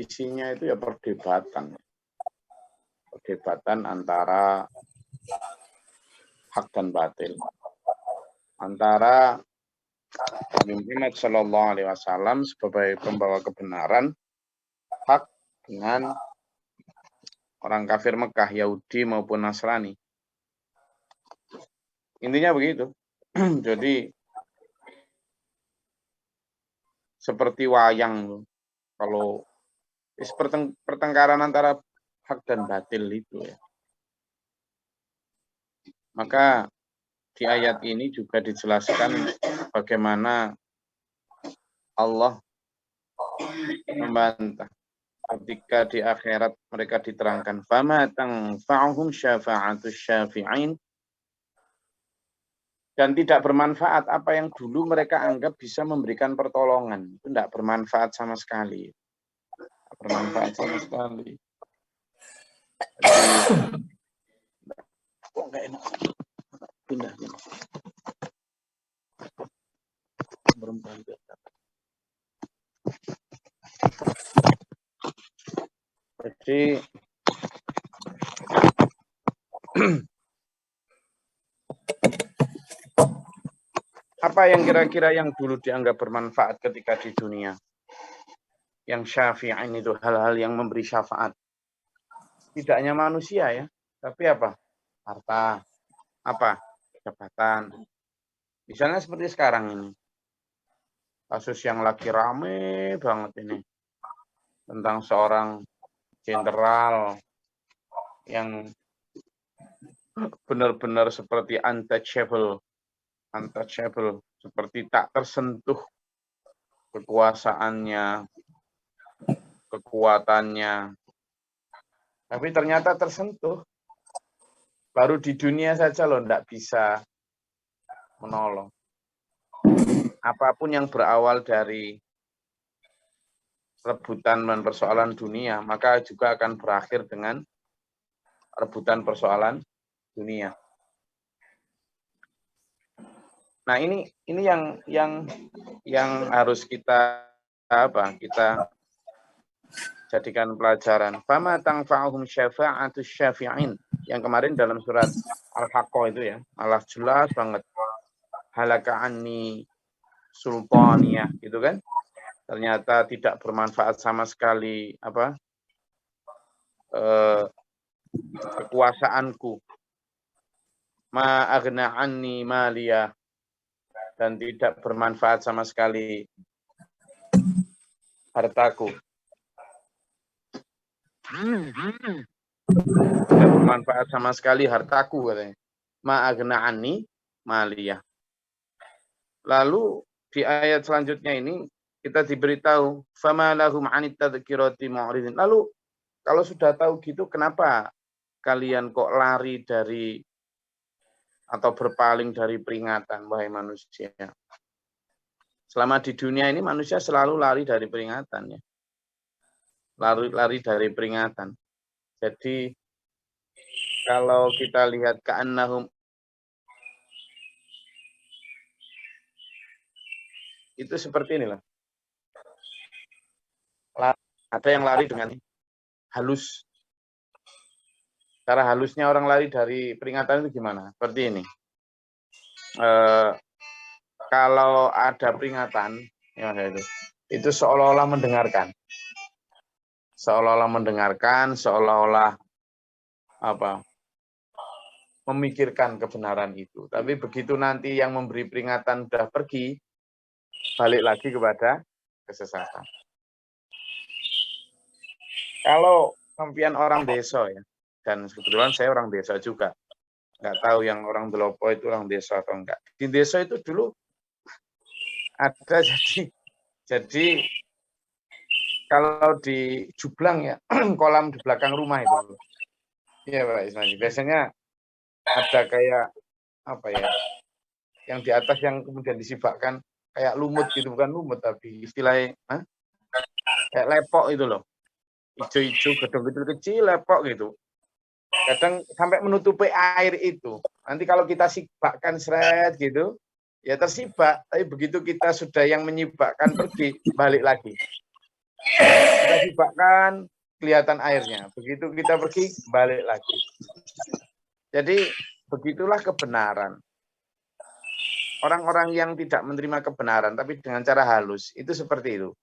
isinya itu ya perdebatan. Perdebatan antara hak dan batil. Antara Nabi Muhammad Shallallahu Alaihi Wasallam sebagai pembawa kebenaran, hak, dengan orang kafir Mekah, Yahudi maupun Nasrani. Intinya begitu. Jadi seperti wayang, kalau pertengkaran antara hak dan batil itu ya. Maka di ayat ini juga dijelaskan bagaimana Allah membantah ketika di akhirat mereka diterangkan fama tanfa'uhum syafa'atus syafi'in, dan tidak bermanfaat apa yang dulu mereka anggap bisa memberikan pertolongan. Itu tidak bermanfaat sama sekali. Tidak bermanfaat sama sekali. Kok nggak enak? Pindah. Jadi apa yang kira-kira yang dulu dianggap bermanfaat ketika di dunia? Yang syafi'in itu hal-hal yang memberi syafaat. Tidak hanya manusia ya, tapi apa? Harta, apa? Jabatan. Misalnya seperti sekarang ini. Kasus yang lagi rame banget ini. Tentang seorang jenderal yang benar-benar seperti untouchable, seperti tak tersentuh kekuasaannya, kekuatannya. Tapi ternyata tersentuh. Baru di dunia saja loh tidak bisa menolong. Apapun yang berawal dari rebutan dan persoalan dunia, maka juga akan berakhir dengan rebutan persoalan dunia. Nah, ini yang harus kita jadikan pelajaran. Fama tanfa'uhum syafa'atus syafi'in. Yang kemarin dalam surat Al-Haqqah itu ya, Allah jelas banget. Halaka anni sultaniyah, gitu kan? Ternyata tidak bermanfaat sama sekali kekuasaanku. Ma aghna anni maliyah, dan tidak bermanfaat sama sekali hartaku. Tidak bermanfaat sama sekali hartaku, katanya. Ma aghna anni maliyah. Lalu di ayat selanjutnya ini kita diberitahu fama lahum 'anit tadhkirati mu'ridin. Lalu kalau sudah tahu gitu, kenapa kalian kok lari dari atau berpaling dari peringatan, wahai manusia? Selama di dunia ini manusia selalu lari dari peringatan ya. Lari dari peringatan. Jadi kalau kita lihat ka'annahum, itu seperti inilah. Ada yang lari dengan halus. Cara halusnya orang lari dari peringatan itu gimana? Seperti ini. Kalau ada peringatan, ya itu seolah-olah mendengarkan. Seolah-olah memikirkan kebenaran itu. Tapi begitu nanti yang memberi peringatan sudah pergi, balik lagi kepada kesesatan. Kalau sampean orang desa ya, dan kebetulan saya orang desa juga, nggak tahu yang orang Belopo itu orang desa atau enggak. Di desa itu dulu ada jadi kalau di Jublang ya, kolam di belakang rumah itu. Iya Pak Ismail. Biasanya ada kayak yang di atas yang kemudian disibakkan kayak lumut gitu, bukan lumut tapi istilahnya kayak lepok itu loh. Hijau-hijau, gedung kecil-kecil, lepok gitu. Kadang sampai menutupi air itu. Nanti kalau kita sibakkan seret gitu, ya tersibak. Tapi begitu kita sudah yang menyibakkan pergi, balik lagi. Kita tembakkan, kelihatan airnya. Begitu kita pergi, balik lagi. Jadi begitulah kebenaran. Orang-orang yang tidak menerima kebenaran, tapi dengan cara halus, itu seperti itu.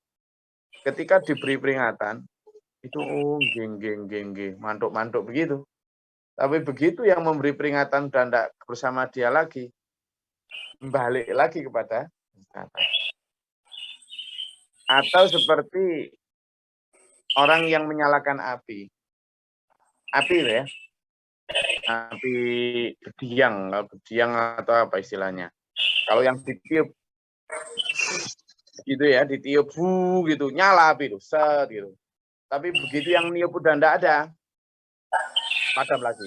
Ketika diberi peringatan, itu geng, mantuk begitu. Tapi begitu yang memberi peringatan dan tidak bersama dia lagi, balik lagi kepada kata. Atau seperti orang yang menyalakan api. Api ya, api bediang atau apa istilahnya. Kalau yang ditiup gitu ya, ditiup gitu, nyala api itu, set gitu. Tapi begitu yang niup udah enggak ada, padam lagi.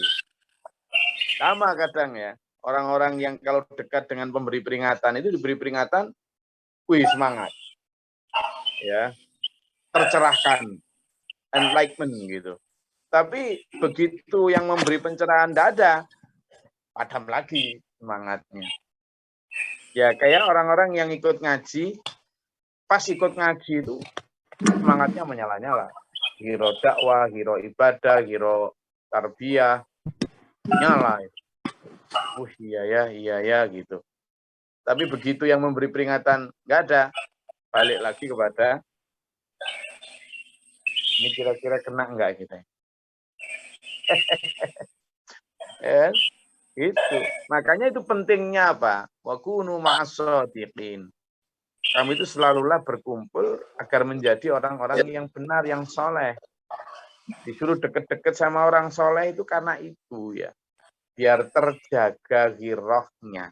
Sama kadang ya, orang-orang yang kalau dekat dengan pemberi peringatan itu diberi peringatan, wih semangat. Ya, tercerahkan, enlightenment gitu. Tapi begitu yang memberi pencerahan enggak ada, padam lagi semangatnya. Ya kayak orang-orang yang ikut ngaji, pas ikut ngaji itu semangatnya menyala-nyala. Hiro dakwah, hiro ibadah, hiro tarbiyah, nyala. Iya ya gitu. Tapi begitu yang memberi peringatan nggak ada, balik lagi kepada ini kira-kira kena nggak kita? Ya, itu. Makanya itu pentingnya apa? Wa kunu ma'as-shadiqin. Kami itu selalulah berkumpul agar menjadi orang-orang yang benar, yang soleh. Disuruh deket-deket sama orang soleh itu karena itu ya. Biar terjaga girohnya.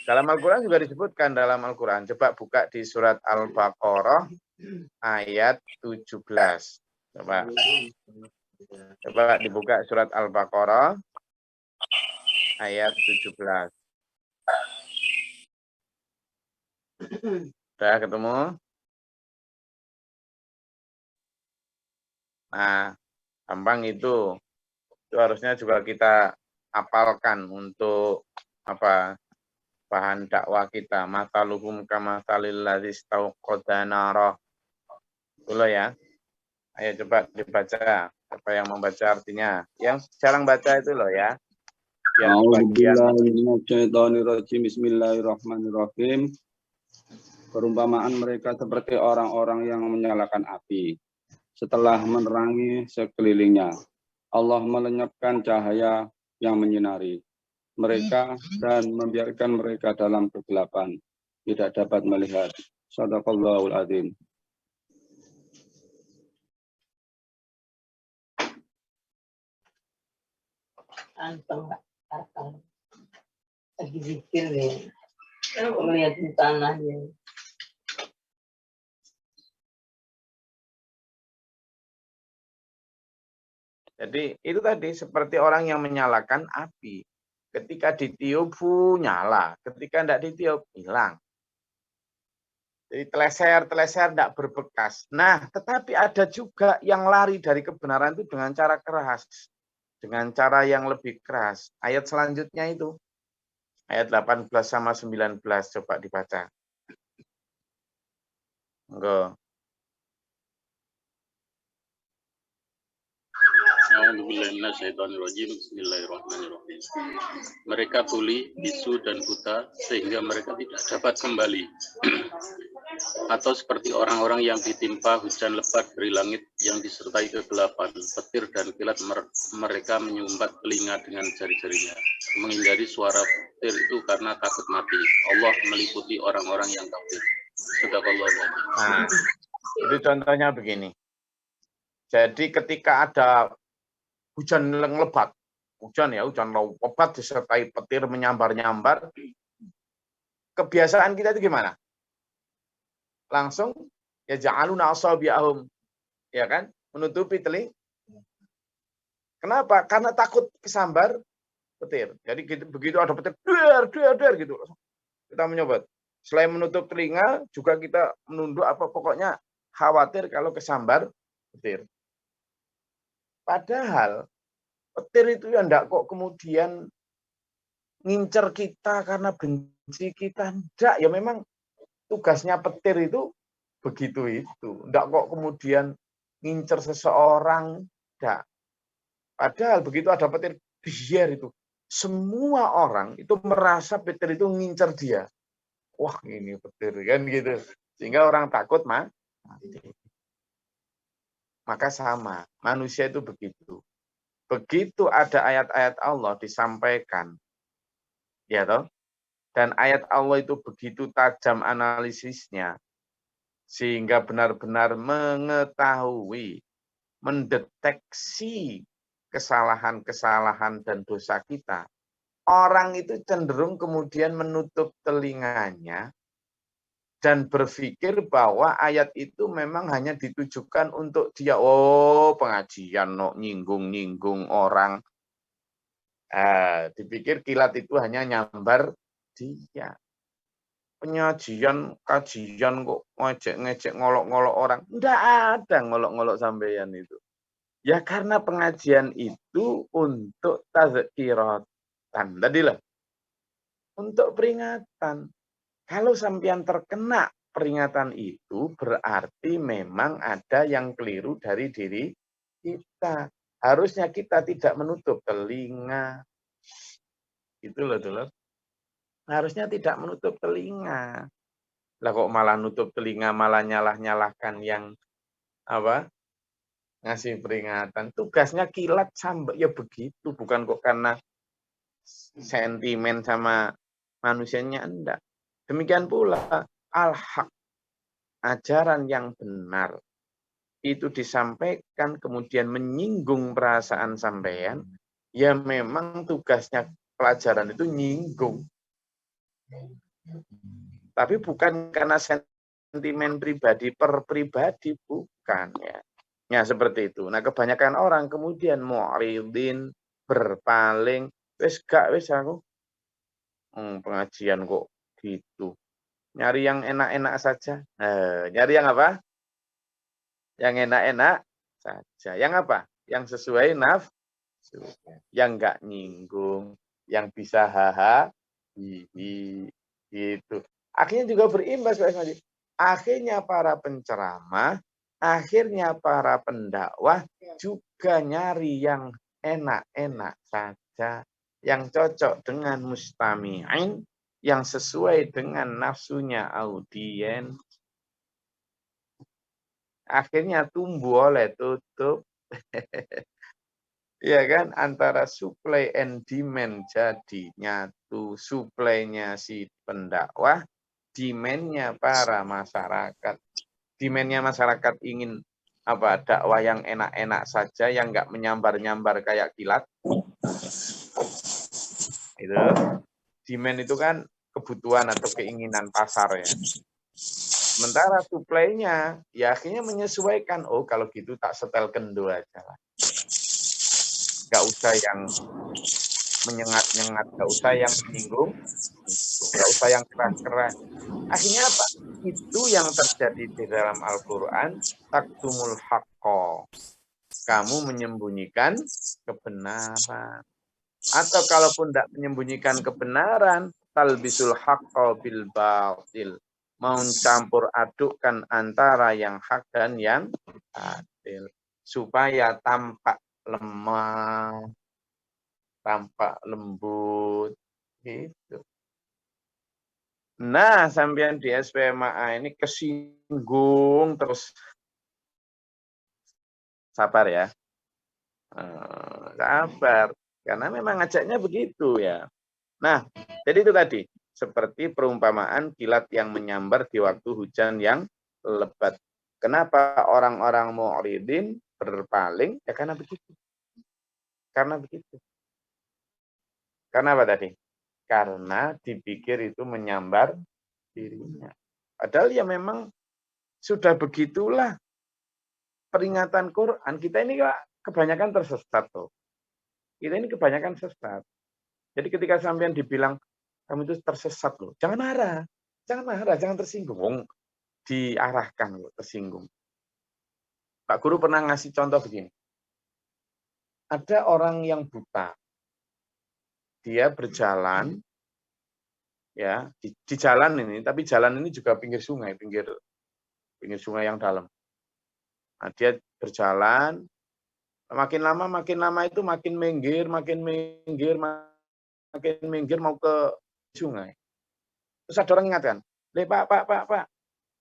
Dalam Al-Quran juga disebutkan dalam Al-Quran. Coba buka di surat Al-Baqarah ayat 17. Coba dibuka surat Al-Baqarah ayat 17. Sudah ketemu? Nah, gampang itu. Itu harusnya juga kita hafalkan untuk apa? Bahan dakwah kita. Mataluhum kamatalil ladzis tauqada nara. Dulu ya. Ayo coba dibaca. Apa yang membaca artinya? Yang jarang baca itu loh ya. Bismillahirrahmanirrahim. Perumpamaan mereka seperti orang-orang yang menyalakan api setelah menerangi sekelilingnya. Allah melenyapkan cahaya yang menyinari mereka dan membiarkan mereka dalam kegelapan, tidak dapat melihat. Shadaqallahul adzim. Anteng lagi zikir ya, melihat di tanah ya. Jadi itu tadi seperti orang yang menyalakan api. Ketika ditiup, nyala. Ketika tidak ditiup, hilang. Jadi teleser tidak berbekas. Nah, tetapi ada juga yang lari dari kebenaran itu dengan cara keras. Dengan cara yang lebih keras. Ayat selanjutnya itu. Ayat 18 sama 19. Coba dibaca. Enggak. Bismillahirrahmanirrahim. Mereka tuli, bisu, dan buta sehingga mereka tidak dapat kembali. Atau seperti orang-orang yang ditimpa hujan lebat dari langit yang disertai kegelapan, petir dan kilat mereka menyumbat telinga dengan jari-jarinya, menghindari suara petir itu karena takut mati. Allah meliputi orang-orang yang kafir. Sadaqallahu. Nah, itu contohnya begini. Jadi ketika ada hujan lebat, hujan lebat disertai petir menyambar-nyambar, kebiasaan kita itu gimana? Langsung ya ja'aluna asabi'ahum, ya kan, menutupi telinga. Kenapa? Karena takut kesambar petir. Jadi begitu ada petir, der gitu, kita menyobot. Selain menutup telinga, juga kita menunduk pokoknya khawatir kalau kesambar petir. Padahal petir itu ya enggak kok kemudian ngincer kita karena benci kita. Enggak, ya memang tugasnya petir itu begitu itu. Enggak kok kemudian ngincer seseorang, enggak. Padahal begitu ada petir biar itu, semua orang itu merasa petir itu ngincer dia. Wah, ini petir kan gitu. Sehingga orang takut mati. Maka sama, manusia itu begitu. Begitu ada ayat-ayat Allah disampaikan, ya toh, dan ayat Allah itu begitu tajam analisisnya, sehingga benar-benar mengetahui, mendeteksi kesalahan-kesalahan dan dosa kita. Orang itu cenderung kemudian menutup telinganya dan berpikir bahwa ayat itu memang hanya ditujukan untuk dia. Oh, pengajian no, nyinggung-nyinggung orang. Dipikir kilat itu hanya nyambar dia. Penyajian, kajian kok ngejek-ngejek, ngolok-ngolok orang. Enggak ada ngolok-ngolok sampeyan itu. Ya karena pengajian itu untuk tazkiratan. Tadilah. Untuk peringatan. Kalau sampean terkena peringatan itu, berarti memang ada yang keliru dari diri kita. Harusnya kita tidak menutup telinga. Itu loh, dulu. Harusnya tidak menutup telinga. Lah kok malah nutup telinga, malah nyalah-nyalahkan yang apa? Ngasih peringatan. Tugasnya kilat sambat ya begitu, bukan kok karena sentimen sama manusianya, enggak. Demikian pula al-haq, ajaran yang benar, itu disampaikan kemudian menyinggung perasaan sampean, ya memang tugasnya pelajaran itu nyinggung. Tapi bukan karena sentimen pribadi per pribadi, bukan ya. Ya seperti itu. Nah kebanyakan orang kemudian mu'ridin, berpaling, wis gak wis aku pengajian kok gitu. Nyari yang enak-enak saja. Nyari yang apa? Yang enak-enak saja. Yang apa? Yang sesuai nafsu. Yang enggak nyinggung. Yang bisa haha. Gitu. Akhirnya juga berimbas, Pak Ismail. Akhirnya para penceramah, akhirnya para pendakwah juga nyari yang enak-enak saja. Yang cocok dengan mustami'in, yang sesuai dengan nafsunya audien. Akhirnya tumbuh oleh tutup. Ya kan, antara supply and demand jadi nyatu. Supply-nya si pendakwah, demand-nya para masyarakat. Demand-nya masyarakat ingin apa, dakwah yang enak-enak saja, yang enggak menyambar-nyambar kayak kilat. Itu demand itu kan kebutuhan atau keinginan pasar ya. Sementara supply-nya ya akhirnya menyesuaikan. Oh kalau gitu tak setel kendo aja lah. Gak usah yang menyengat-nyengat, gak usah yang menyinggung, gak usah yang keras-keras. Akhirnya apa? Itu yang terjadi di dalam Al-Quran. Taktumul haqqo. Kamu menyembunyikan kebenaran. Atau kalaupun tidak menyembunyikan kebenaran, talbisul haqqo bil batil. Mau campur adukkan antara yang hak dan yang batil. Supaya tampak lemah, tampak lembut. Gitu. Nah, sampean di SPMA ini kesinggung terus. Sabar ya. Sabar. Karena memang ngajaknya begitu ya. Nah, jadi itu tadi. Seperti perumpamaan kilat yang menyambar di waktu hujan yang lebat. Kenapa orang-orang mu'ridin berpaling? Ya karena begitu. Karena begitu. Karena apa tadi? Karena dipikir itu menyambar dirinya. Padahal ya memang sudah begitulah peringatan Quran. Kita ini kebanyakan tersesat tuh. Kita ini kebanyakan sesat. Jadi ketika sampean dibilang kamu itu tersesat loh, jangan marah, jangan tersinggung, diarahkan loh, tersinggung. Pak Guru pernah ngasih contoh begini. Ada orang yang buta, dia berjalan, ya di jalan ini, tapi jalan ini juga pinggir sungai, pinggir pinggir sungai yang dalam. Nah, dia berjalan, makin lama itu makin minggir mau ke sungai. Terus ada orang ingatkan, Pak,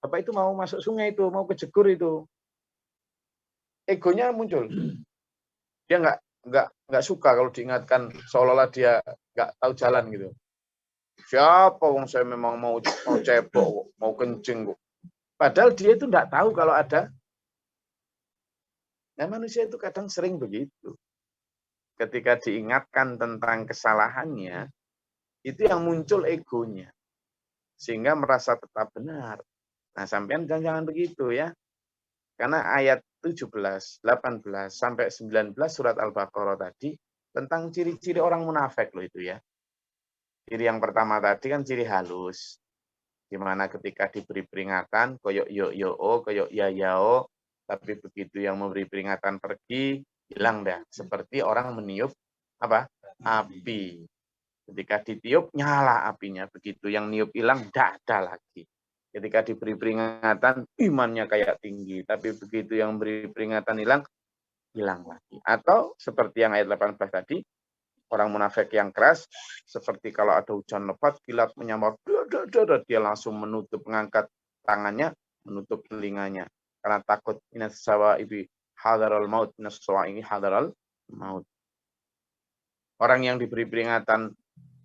Bapak itu mau masuk sungai itu, mau ke jegur itu. Egonya muncul. Dia nggak suka kalau diingatkan seolah-olah dia nggak tahu jalan gitu. Siapa wong saya memang mau cebok, mau kencing kok. Padahal dia itu nggak tahu kalau ada. Nah, manusia itu kadang sering begitu. Ketika diingatkan tentang kesalahannya, itu yang muncul egonya. Sehingga merasa tetap benar. Nah, sampean jangan begitu ya. Karena ayat 17, 18, sampai 19 surat Al-Baqarah tadi tentang ciri-ciri orang munafik loh itu ya. Ciri yang pertama tadi kan ciri halus. Di mana ketika diberi peringatan, koyok koyok yayao, tapi begitu yang memberi peringatan pergi, hilang dah. Seperti orang meniup apa? Api. Ketika ditiup, nyala apinya. Begitu yang niup hilang, tidak ada lagi. Ketika diberi peringatan, imannya kayak tinggi. Tapi begitu yang beri peringatan hilang lagi. Atau seperti yang ayat 18 tadi, orang munafik yang keras, seperti kalau ada hujan lebat, kilat menyambar, dia langsung menutup, mengangkat tangannya, menutup telinganya. Karena takut, inas sawa ibi hadaral maut, inas sawa ini hadaral maut. Orang yang diberi peringatan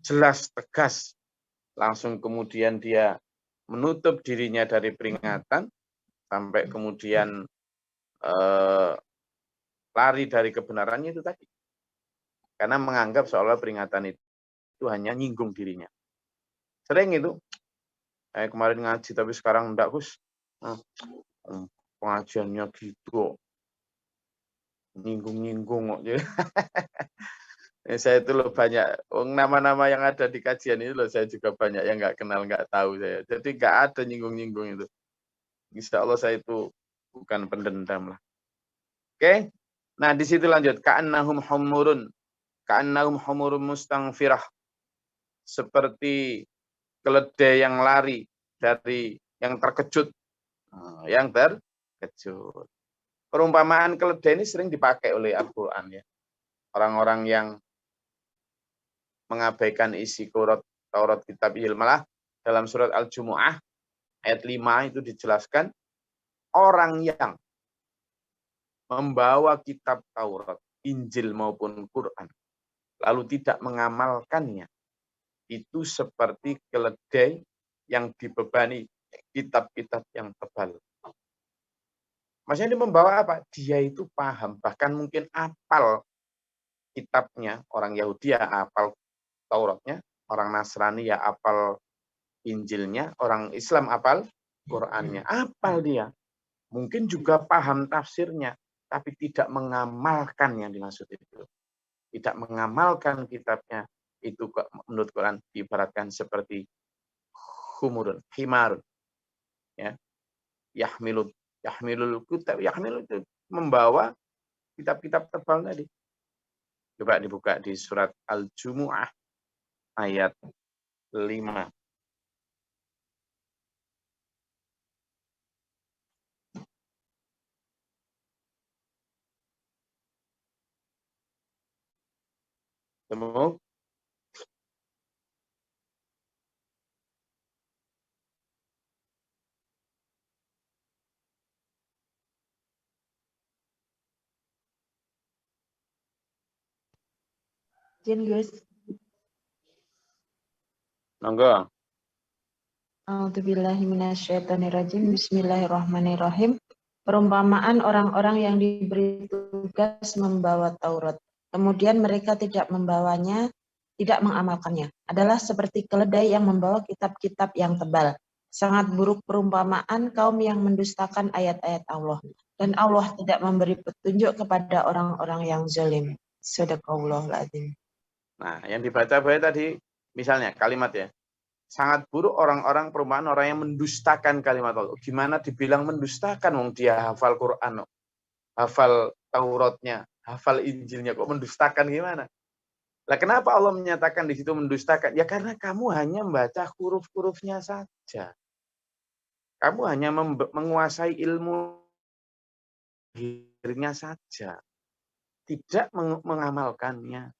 jelas, tegas, langsung kemudian dia menutup dirinya dari peringatan, sampai kemudian lari dari kebenarannya itu tadi. Karena menganggap seolah peringatan itu hanya nyinggung dirinya. Sering itu. Saya kemarin ngaji, tapi sekarang enggak, Gus. Pengajiannya gitu. Nyinggung-nyinggung. Saya itu loh banyak, nama-nama yang ada di kajian ini loh saya juga banyak yang nggak kenal, nggak tahu saya. Jadi nggak ada nyinggung-nyinggung itu. Insya Allah saya itu bukan pendendam lah. Oke, nah di situ lanjut. Ka'annahum humurun mustangfirah. Seperti keledai yang lari dari yang terkejut. Yang terkejut. Perumpamaan keledai ini sering dipakai oleh Al-Quran ya. Orang-orang yang mengabaikan isi Taurat kitab Ilmalah dalam surat Al-Jumu'ah ayat 5 itu dijelaskan orang yang membawa kitab Taurat, Injil maupun Quran lalu tidak mengamalkannya itu seperti keledai yang dibebani kitab-kitab yang tebal. Maksudnya dia membawa apa? Dia itu paham, bahkan mungkin apal kitabnya. Orang Yahudi ya apal Tauratnya, orang Nasrani ya apal Injilnya, orang Islam apal Qurannya. Apal dia. Mungkin juga paham tafsirnya, tapi tidak mengamalkan yang dimaksud itu. Tidak mengamalkan kitabnya. Itu menurut Quran diibaratkan seperti himarun. Ya. Yahmilul kitab, yahmilul itu membawa kitab-kitab tebal tadi. Coba dibuka di surat Al-Jumu'ah ayat 5. Temu? Izin, Gus. Monggo. A'udzubillahiminasyaitonirrajim. Bismillahirrahmanirrahim. Perumpamaan orang-orang yang diberi tugas membawa Taurat. Kemudian mereka tidak membawanya, tidak mengamalkannya. Adalah seperti keledai yang membawa kitab-kitab yang tebal. Sangat buruk perumpamaan kaum yang mendustakan ayat-ayat Allah. Dan Allah tidak memberi petunjuk kepada orang-orang yang zalim. Shadaqallahul adzim. Nah, yang dibaca-baca tadi, misalnya kalimat ya. Sangat buruk orang-orang perumpamaan orang yang mendustakan kalimat Allah. Gimana dibilang mendustakan? Wong dia hafal Quran, hafal Tauratnya, hafal Injilnya, kok mendustakan gimana? Lah kenapa Allah menyatakan di situ mendustakan? Ya karena kamu hanya membaca huruf-hurufnya saja. Kamu hanya menguasai ilmu dirinya saja, tidak mengamalkannya.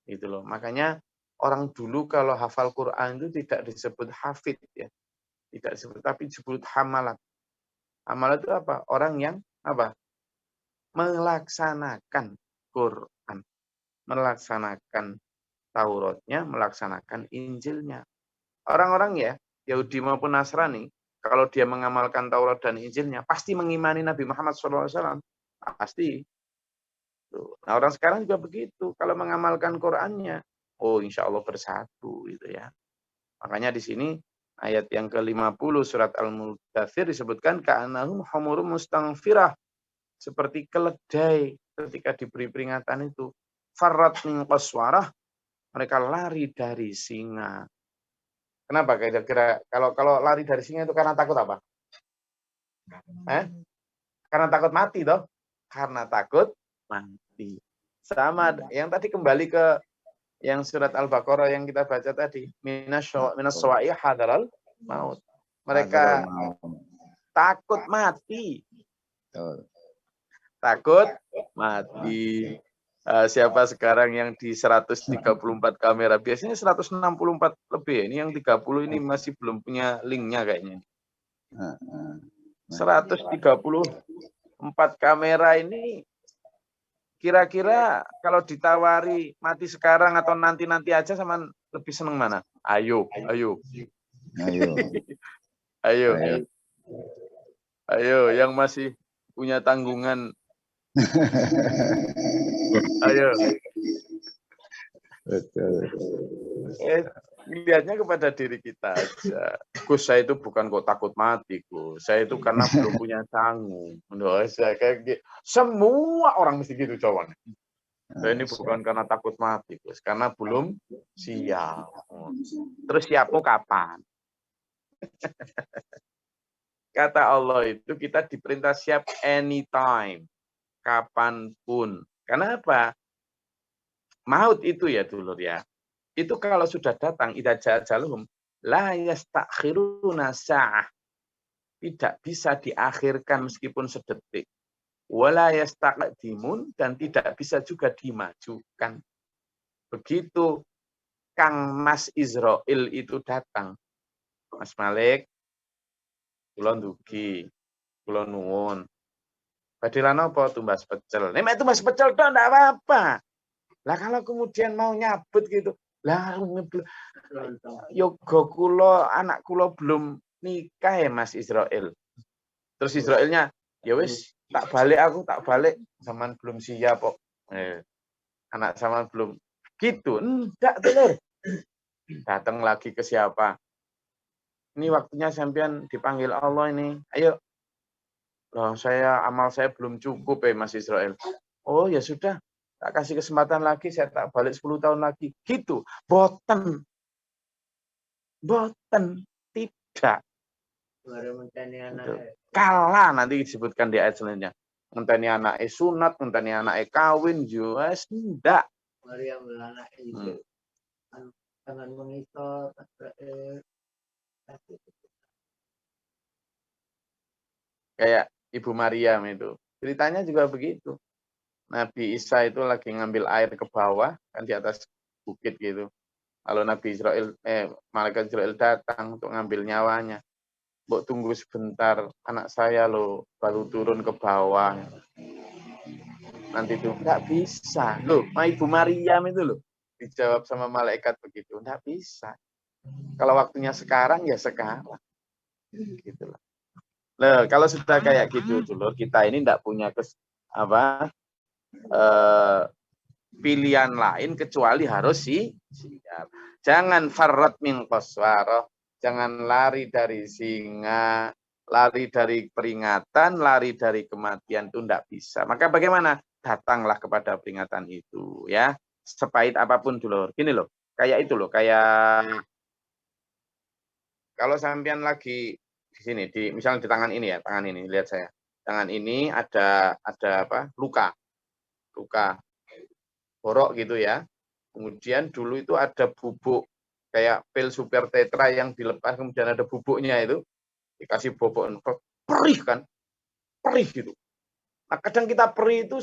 Gitu loh. Makanya orang dulu kalau hafal Quran itu tidak disebut hafid ya. Tidak disebut, tapi disebut hamalat. Hamalat itu apa? Orang yang apa? Melaksanakan Quran, melaksanakan Tauratnya, melaksanakan Injilnya. Orang-orang ya, Yahudi maupun Nasrani, kalau dia mengamalkan Taurat dan Injilnya, pasti mengimani Nabi Muhammad SAW. Pasti. Nah, orang sekarang juga begitu. Kalau mengamalkan Qurannya, oh insya Allah bersatu. Gitu ya. Makanya di sini, ayat yang ke-50 surat Al-Mudathir disebutkan, ka'annahum humurum mustangfirah. Seperti keledai ketika diberi peringatan itu. Farrat min qaswarah. Mereka lari dari singa. Kenapa kira-kira kalau lari dari singa itu karena takut apa? Karena takut mati toh? Karena takut mati. Sama yang tadi kembali ke yang surat Al-Baqarah yang kita baca tadi. Minaswa'i hadaral maut. Mereka takut mati. Takut mati. Siapa sekarang yang di 134 kamera? Biasanya 164 lebih. Ini yang 30 ini masih belum punya linknya kayaknya. 134 kamera ini kira-kira kalau ditawari mati sekarang atau nanti-nanti aja sama lebih seneng mana? Ayo. Ayo yang masih punya tanggungan. Ayo. Betul. Lihatnya kepada diri kita aja. Gus, saya itu bukan kok takut mati, Gus. Saya itu karena belum punya tanggung. Semua orang mesti gitu jawabannya. Saya ini bukan karena takut mati, Gus. Karena belum siap. Terus siapmu kapan? Kata Allah itu kita diperintah siap anytime. Kapanpun. Karena apa? Maut itu ya dulur ya. Itu kalau sudah datang, idza ja'a ajaluhum la yastakhiruna sa'ah. Tidak bisa diakhirkan meskipun sedetik. Wala yastaqdimun, dan tidak bisa juga dimajukan. Begitu Kang Mas Israel itu datang. Mas Malik, kula ndugi, kula nuwun. Badilan apa tumbas pecel? Nek tumbas pecel tok ndak apa-apa. Lah kalau kemudian mau nyabut gitu, lah yoga kula, anak kula belum nikah ya Mas Israel. Terus Israelnya, ya wis tak balik zaman belum siap kok. Anak zaman belum gitu. Enggak telur. Datang lagi ke siapa? Ini waktunya sampean dipanggil Allah ini. Ayo. Loh, amal saya belum cukup Mas Israel. Oh ya sudah. Tak kasih kesempatan lagi, saya tak balik 10 tahun lagi. Gitu. Boten. Tidak. Kalah nanti disebutkan di ayat selanjutnya. Ngenteni anake sunat, ngenteni anake kawin, wis ndak. Maria anak itu. Tangan mengisor, kayak Ibu Maryam itu. Ceritanya juga begitu. Nabi Isa itu lagi ngambil air ke bawah, kan di atas bukit gitu. Lalu malaikat Israel datang untuk ngambil nyawanya. Mbok tunggu sebentar, anak saya loh baru turun ke bawah. Nanti itu nggak bisa. Loh, Ibu Maryam itu loh. Dijawab sama malaikat begitu. Nggak bisa. Kalau waktunya sekarang, ya sekarang. Gitu loh. Nah, kalau sudah kayak gitu dulu, kita ini nggak punya pilihan lain kecuali harus siap. Jangan farrat min qaswarah, jangan lari dari singa, lari dari peringatan, lari dari kematian, itu tidak bisa. Maka bagaimana? Datanglah kepada peringatan itu ya. Sepahit apapun dulu. Gini loh, kayak itu loh, kayak kalau sampean lagi di sini, misalnya di tangan ini ya, tangan ini, lihat saya. Tangan ini ada apa? Luka borok gitu ya. Kemudian dulu itu ada bubuk kayak pil super tetra yang dilepas, kemudian ada bubuknya itu. dikasih bobok, perih kan, perih gitu. Nah, kadang kita perih itu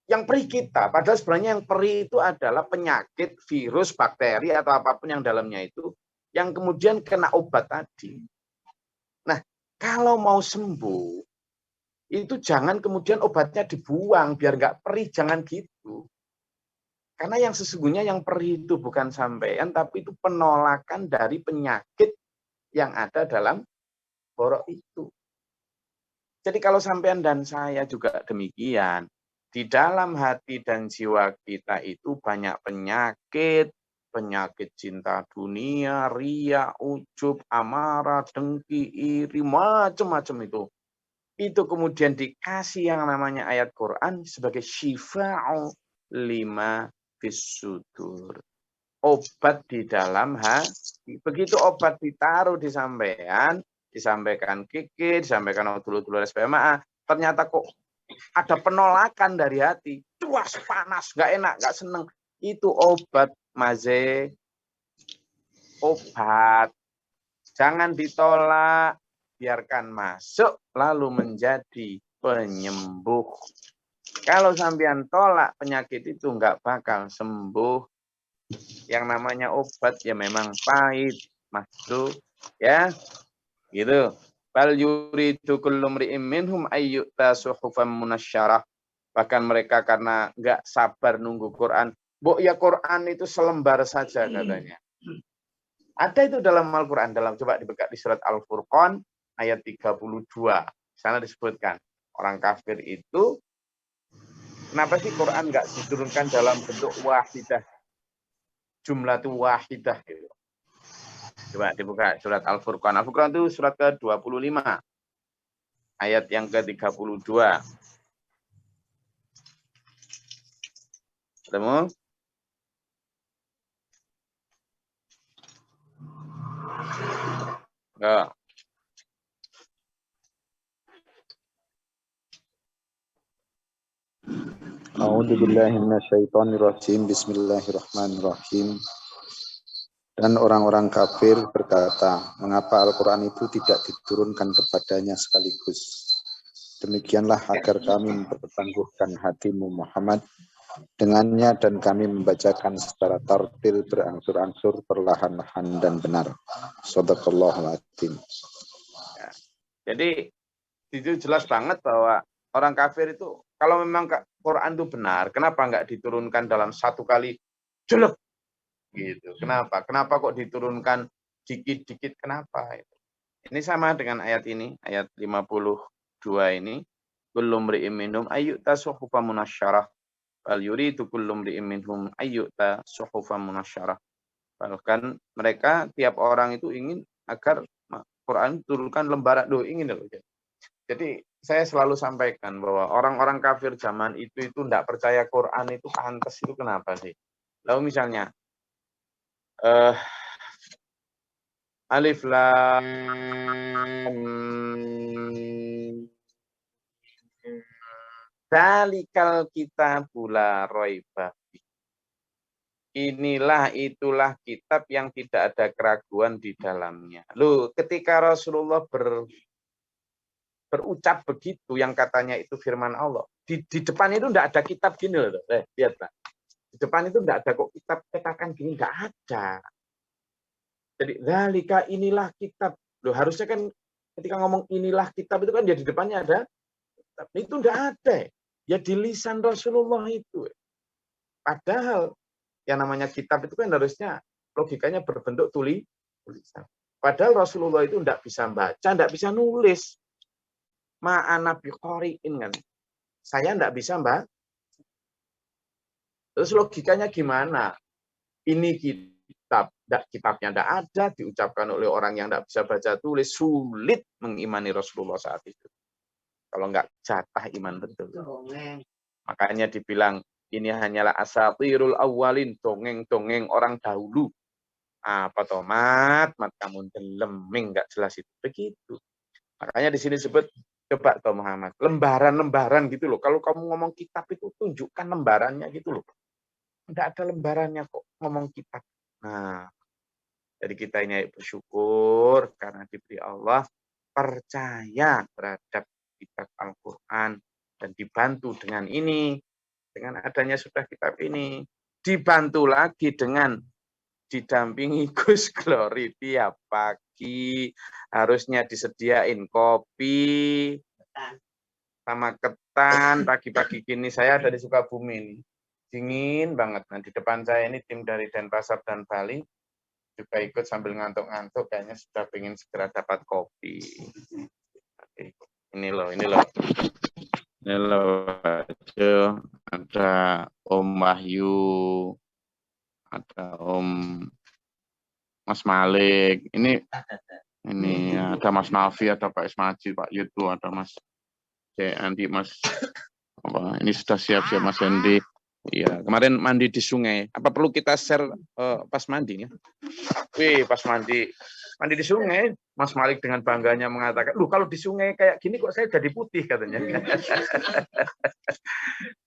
yang perih kita, padahal sebenarnya yang perih itu adalah penyakit, virus, bakteri, atau apapun yang dalamnya itu, yang kemudian kena obat tadi. Nah, kalau mau sembuh, itu jangan kemudian obatnya dibuang, biar nggak perih, jangan gitu. Karena yang sesungguhnya yang perih itu bukan sampean, tapi itu penolakan dari penyakit yang ada dalam borok itu. Jadi kalau sampean dan saya juga demikian, di dalam hati dan jiwa kita itu banyak penyakit, penyakit cinta dunia, ria, ujub, amarah, dengki, iri, macam-macam itu. Itu kemudian dikasih yang namanya ayat Quran sebagai syifa'u lima fis-sudur. Obat di dalam hati. Begitu obat ditaruh di sampean, disampaikan kiki, disampaikan dulu-dulu SPMA, ternyata kok ada penolakan dari hati. Cuas, panas, nggak enak, nggak seneng. Itu obat, maze. Obat. Jangan ditolak, biarkan masuk, lalu menjadi penyembuh. Kalau sampean tolak, penyakit itu nggak bakal sembuh. Yang namanya obat ya memang pahit, masuk, ya, gitu. Bal yuridu kullu mri'in minhum ayyuta suhufan munasyarah. Bahkan mereka karena nggak sabar nunggu Quran. Ya Quran itu selembar saja katanya. Ada itu dalam Al-Quran, coba dibuka di surat Al-Furqan ayat 32. Sana disebutkan orang kafir itu kenapa sih Quran nggak diturunkan dalam bentuk wahidah, jumlah itu wahidah gitu. Coba dibuka surat Al-Furqan. Al-Furqan itu surat ke-25. Ayat yang ke-32. Ketemu? Ya. A'udzubillahi minasyaitonirrajim. Bismillahirrahmanirrahim. Dan orang-orang kafir berkata, mengapa Al-Quran itu tidak diturunkan kepadanya sekaligus? Demikianlah agar kami mempertangguhkan hatimu Muhammad dengannya dan kami membacakan secara tartil berangsur-angsur perlahan-lahan dan benar. Shadaqallahul adzim. Ya. Jadi itu jelas banget bahwa orang kafir itu kalau memang Quran itu benar, kenapa nggak diturunkan dalam satu kali jelek gitu? Kenapa? Kenapa kok diturunkan dikit-dikit? Kenapa? Ini sama dengan ayat ini, ayat 52 ini. Kullu mri'in minhum ayyuta suhufan munasyarah. Bal yuridu kullu mri'in minhum ayyuta suhufan munasyarah. Bahkan mereka tiap orang itu ingin agar Quran turunkan lembaran ingin loh. Jadi saya selalu sampaikan bahwa orang-orang kafir zaman itu tidak percaya Quran itu pantas itu kenapa sih? Lalu misalnya Alif Lam Dzalikal kitabu la raiba. Inilah itulah kitab yang tidak ada keraguan di dalamnya. Loh, ketika Rasulullah berucap begitu yang katanya itu firman Allah, di depan itu tidak ada kitab gini loh. Lihat Pak. Di depan itu tidak ada kok kitab cetakan gini, tidak ada. Jadi dzalika inilah kitab. Loh, harusnya kan ketika ngomong inilah kitab itu kan ya di depannya ada kitab. Itu tidak ada. Ya di lisan Rasulullah itu. Padahal yang namanya kitab itu kan harusnya logikanya berbentuk tulisan. Padahal Rasulullah itu tidak bisa baca, tidak bisa nulis. Ma'ana biqari'in kan. Saya tidak bisa baca. Terus logikanya gimana? Ini kitab, kitabnya tidak ada, diucapkan oleh orang yang tidak bisa baca tulis, sulit mengimani Rasulullah saat itu. Kalau nggak jatah iman betul. Makanya dibilang, ini hanyalah asatirul awwalin, dongeng-dongeng orang dahulu. Apa toh, mat kamu deleming, nggak jelas itu. Begitu. Makanya di sini disebut, coba toh Muhammad, lembaran-lembaran gitu loh. Kalau kamu ngomong kitab itu, tunjukkan lembarannya gitu loh. Nggak ada lembarannya kok ngomong kitab. Nah, jadi kita ini bersyukur karena diberi Allah percaya terhadap kitab Al-Quran dan dibantu dengan ini, dengan adanya sudah kitab ini, dibantu lagi dengan didampingi Gus Glory tiap pagi, harusnya disediain kopi sama ketan. Pagi-pagi gini saya dari Sukabumi ini, dingin banget. Nah, di depan saya ini tim dari Denpasar dan Bali juga ikut sambil ngantuk-ngantuk, kayaknya sudah pengen segera dapat kopi. Ini loh. Ini loh, ada Om Wahyu, ada Om Mas Malik, ini ada Mas Nafi, ada Pak Ismaji, Pak Yutu, ada Mas Andi, Mas ini sudah siap-siap Mas Hendi. Iya, kemarin mandi di sungai. Apa perlu kita share pas mandinya? Wih, pas mandi di sungai, Mas Malik dengan bangganya mengatakan, "Loh, kalau di sungai kayak gini kok saya jadi putih," katanya.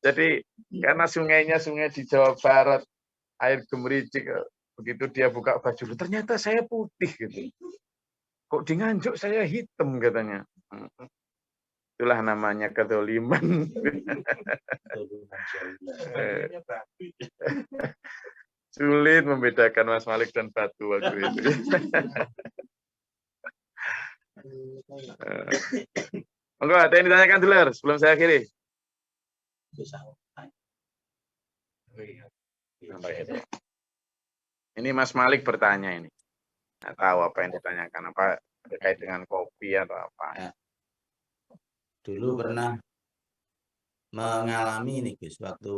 Jadi karena sungainya sungai di Jawa Barat, air gemericik, begitu dia buka baju, ternyata saya putih gitu. Kok di Nganjuk saya hitam katanya. Itulah namanya kedzaliman. Sulit membedakan Mas Malik dan batu waktu itu. Enggak, ada yang ditanyakan dulu sebelum saya akhiri. Ini Mas Malik bertanya ini. Nggak tahu apa yang ditanyakan, apa terkait dengan kopi atau apa. Dulu pernah mengalami ini Gus, waktu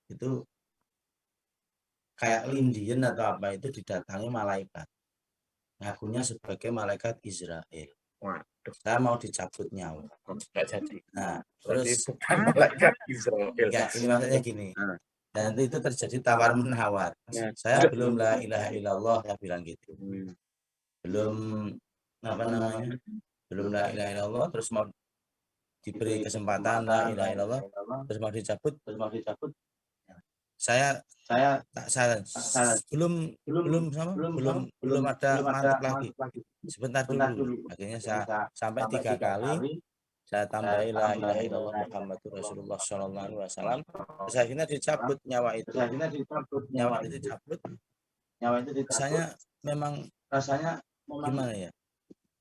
itu kayak Lindian atau apa itu didatangi malaikat, ngakunya sebagai malaikat Israel. Waduh, saya mau dicabut nyawa. Nggak jadi. Nah, terus malaikat Israel. enggak, ini maksudnya gini. Dan itu terjadi tawar menawar. Saya belum la ilaha illallah, saya bilang gitu. Belum apa namanya? Belum la ilaha illallah, terus mau diberi kesempatan la ilaha illallah, terus mau dicabut. Saya tak salah. Belum ada mantap lagi. Sebentar dulu. Akhirnya saya sampai 3 kali saya tambahi la ilaha illallah Muhammadur Rasulullah sallallahu alaihi wasallam. Terus akhirnya dicabut nyawa itu. Nyawa itu dicabut. Rasanya memang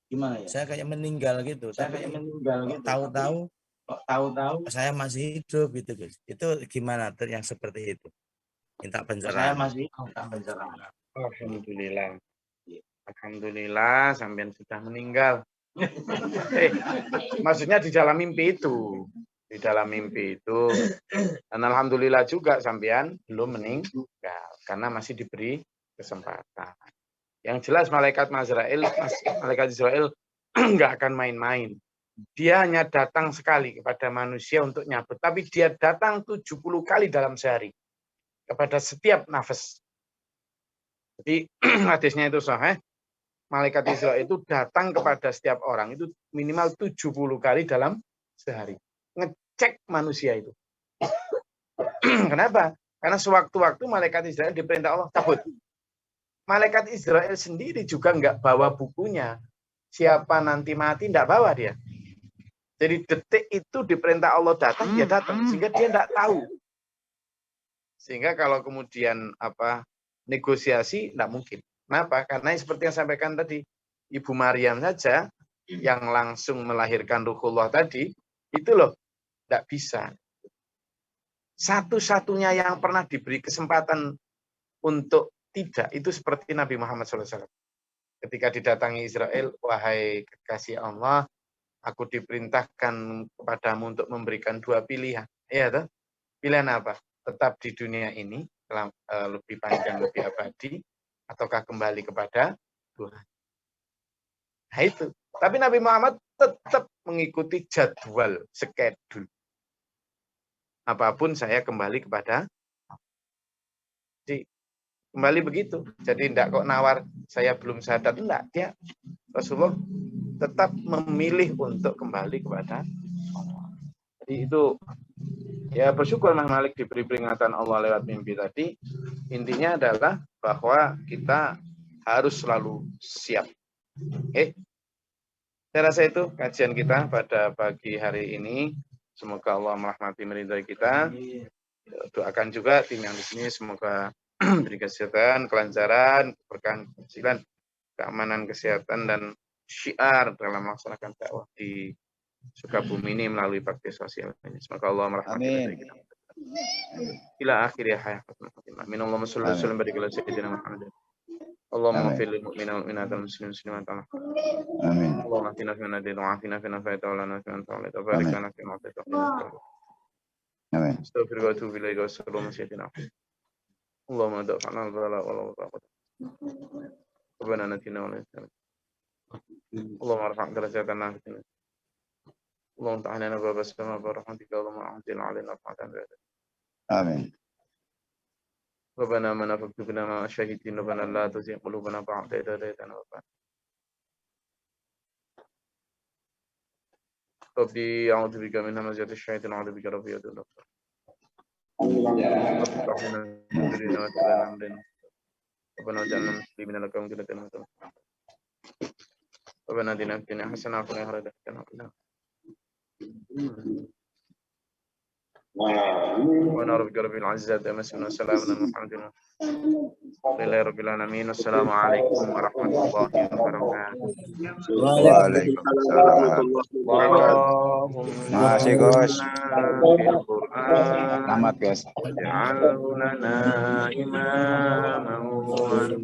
gimana ya? Saya kayak meninggal gitu. Tahu-tahu saya masih hidup gitu, Gus. Itu gimana yang seperti itu? Minta pencerahan. Alhamdulillah sampean sudah meninggal. Maksudnya di dalam mimpi itu. Di dalam mimpi itu. Dan alhamdulillah juga sampean belum meninggal karena masih diberi kesempatan. Yang jelas malaikat Israel enggak akan main-main. Dia hanya datang sekali kepada manusia untuk nyabut, tapi dia datang 70 kali dalam sehari kepada setiap nafas. Jadi hadisnya itu sahih, malaikat Israel itu datang kepada setiap orang itu minimal 70 kali dalam sehari. Ngecek manusia itu. Kenapa? Karena sewaktu-waktu malaikat Israel diperintah Allah cabut. Malaikat Israel sendiri juga enggak bawa bukunya. Siapa nanti mati enggak bawa dia. Jadi detik itu diperintah Allah datang, dia datang. Sehingga dia enggak tahu. Sehingga kalau kemudian negosiasi enggak mungkin. Kenapa? Karena seperti yang sampaikan tadi, Ibu Maryam saja yang langsung melahirkan Ruhullah tadi, itu loh enggak bisa. Satu-satunya yang pernah diberi kesempatan untuk tidak, itu seperti Nabi Muhammad SAW. Ketika didatangi Israel, wahai kekasih Allah, aku diperintahkan kepadamu untuk memberikan 2 pilihan. Iya toh? Pilihan apa? Tetap di dunia ini, lebih panjang, lebih abadi, ataukah kembali kepada Tuhan. Nah itu. Tapi Nabi Muhammad tetap mengikuti jadwal, skedul. Apapun saya kembali kepada kembali begitu. Jadi tidak kok nawar saya belum syahadat, enggak. Dia Rasulullah tetap memilih untuk kembali kepada Allah. Jadi itu ya bersyukur Mas Malik diberi peringatan Allah lewat mimpi tadi. Intinya adalah bahwa kita harus selalu siap. Saya rasa itu kajian kita pada pagi hari ini. Semoga Allah merahmati meridai kita. Doakan juga tim yang di sini semoga beri kesehatan, kelancaran, keberkahan, kecilan, keamanan, kesehatan dan syiar dalam melaksanakan dakwah di Sukabumi ini melalui bakti sosial ini. Semoga Allah merahmati meridai kita. Ila akhir hayat. Amin. Allahumma shalli wa sallim barik ala sayyidina Muhammad. Allahumma fil lil mu'minina wal mu'minat wal muslimin muslimat. Amin. Allahumma atina fi man hadayta wa afina fi man afayta wa lana fi man tawallayta wa barik lana fi ma atayta wa qina adhaban nar. Amin. Astaghfiruka wa atubu ilaika wa sallallahu alaihi wa sallam. Allahumma da'fa'na al-bala wa la taqat. Rabbana atina wa la tu'akhidhna. Allahumma arfa' darajatana fi dunya. Allahumma ta'ala bab as-sama' bi rahmatika Allahumma anzil 'alaina rahmatan. Amin. ربنا ما نفقت بنا ما شهدتنا ربنا لا تزغ قلوبنا بعد إذ هديتنا وهب لنا ربي أعوذ بك من همزات الشياطين وأعوذ بك ربي يضلون ربنا اجعلنا مسلمين لك ومن ذريتنا ربنا آتنا في الدنيا حسنة وفي الآخرة حسنة وقنا وانا ربك رب العزة أمسنا وسلام على محمد لله رب العالمين. السلام عليكم ورحمة الله وبركاته. Waalaikumsalam warahmatullahi wabarakatuh. Masih Gus. Selamat Gus. واجعله لنا إماما ونورا